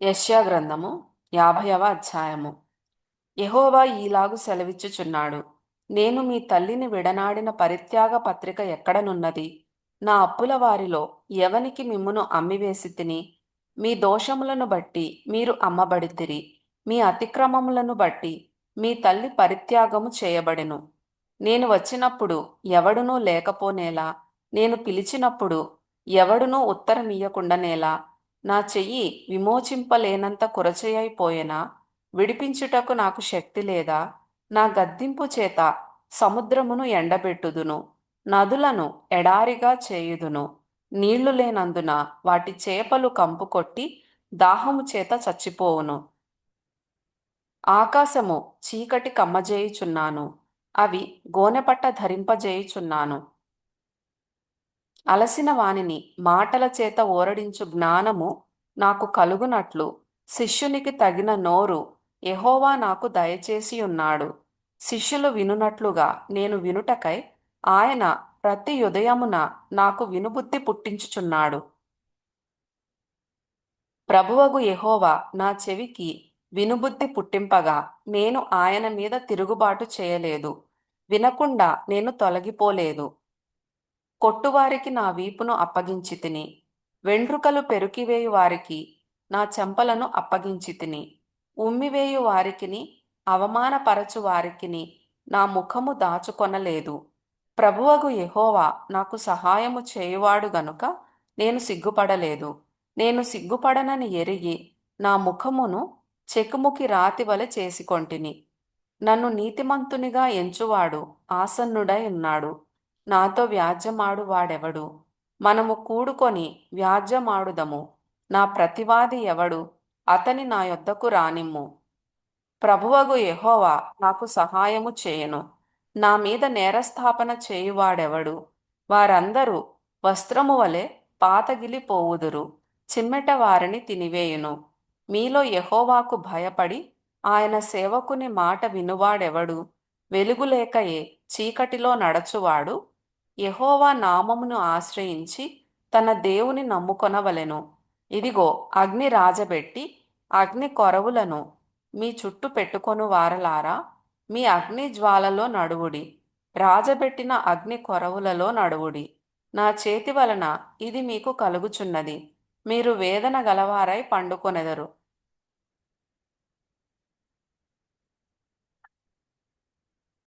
యెషయా గ్రంథము 50వ అధ్యాయము. యెహోవా ఈలాగు సెలవిచ్చుచున్నాడు. నేను మీ తల్లిని విడనాడిన పరిత్యాగ పత్రిక ఎక్కడనున్నది? నా అప్పుల వారిలో ఎవనికి మిమ్మును అమ్మివేసి మీ దోషములను బట్టి మీరు అమ్మబడితిరి. మీ అతిక్రమములను బట్టి మీ తల్లి పరిత్యాగము చేయబడెను. నేను వచ్చినప్పుడు ఎవడునూ లేకపోనేలా, నేను పిలిచినప్పుడు ఎవడునూ ఉత్తరమియ్యకుండానేలా, నా చెయ్యి విమోచింపలేనంత కురచయైపోయెనా? విడిపించుటకు నాకు శక్తి లేదా? నా గద్దింపు చేత సముద్రమును ఎండబెట్టుదును, నదులను ఎడారిగా చేయుదును. నీళ్లు లేనందున వాటి చేపలు కంపుకొట్టి దాహము చేత చచ్చిపోవును. ఆకాశము చీకటి కమ్మజేయుచున్నాను, అవి గోనెపట్ట ధరింపజేయుచున్నాను. అలసిన వానిని మాటల చేత ఓరడించు జ్ఞానము నాకు కలుగునట్లు శిష్యునికి తగిన నోరు యెహోవా నాకు దయచేసియున్నాడు. శిష్యులు వినునట్లుగా నేను వినుటకై ఆయన ప్రతి ఉదయమున నాకు వినుబుద్ధి పుట్టించుచున్నాడు. ప్రభువగు యెహోవా నా చెవికి వినుబుద్ధి పుట్టింపగా నేను ఆయన మీద తిరుగుబాటు చేయలేదు. వినకుండా నేను తొలగిపోలేదు. కొట్టువారికి నా వీపును అప్పగించితిని, వెండ్రుకలు పెరుకివేయు వారికి నా చెంపలను అప్పగించితిని. ఉమ్మివేయు వారికిని అవమానపరచు వారికిని నా ముఖము దాచుకొనలేదు. ప్రభువగు యెహోవా నాకు సహాయము చేయువాడు గనుక నేను సిగ్గుపడలేదు. నేను సిగ్గుపడనని ఎరిగి నా ముఖమును చెకుముకి రాతివలె చేసుకొంటిని. నన్ను నీతిమంతునిగా ఎంచువాడు ఆసన్నుడై ఉన్నాడు. నాతో వ్యాజ్యమాడు వాడెవడు? మనము కూడుకొని వ్యాజ్యమాడుదము. నా ప్రతివాది ఎవడు? అతని నా యొద్దకు రానిమ్ము. ప్రభువగు యెహోవా నాకు సహాయము చేయను. నా మీద నేరస్థాపన చేయువాడెవడు? వారందరూ వస్త్రము వలె పాతగిలిపోవుదురు, చిమ్మెట వారిని తినివేయును. మీలో యెహోవాకు భయపడి ఆయన సేవకుని మాట వినువాడెవడు? వెలుగులేకయే చీకటిలో నడచువాడు యెహోవా నామమును ఆశ్రయించి తన దేవుని నమ్ముకొనవలెను. ఇదిగో అగ్ని రాజబెట్టి అగ్ని కొరవులను మీ చుట్టూ పెట్టుకొను వారలారా, మీ అగ్ని జ్వాలలో నడువుడి. రాజబెట్టిన అగ్ని కొరవులలో నడువుడి. నా చేతి వలన ఇది మీకు కలుగుచున్నది. మీరు వేదన గలవారై పండుకొనెదరు.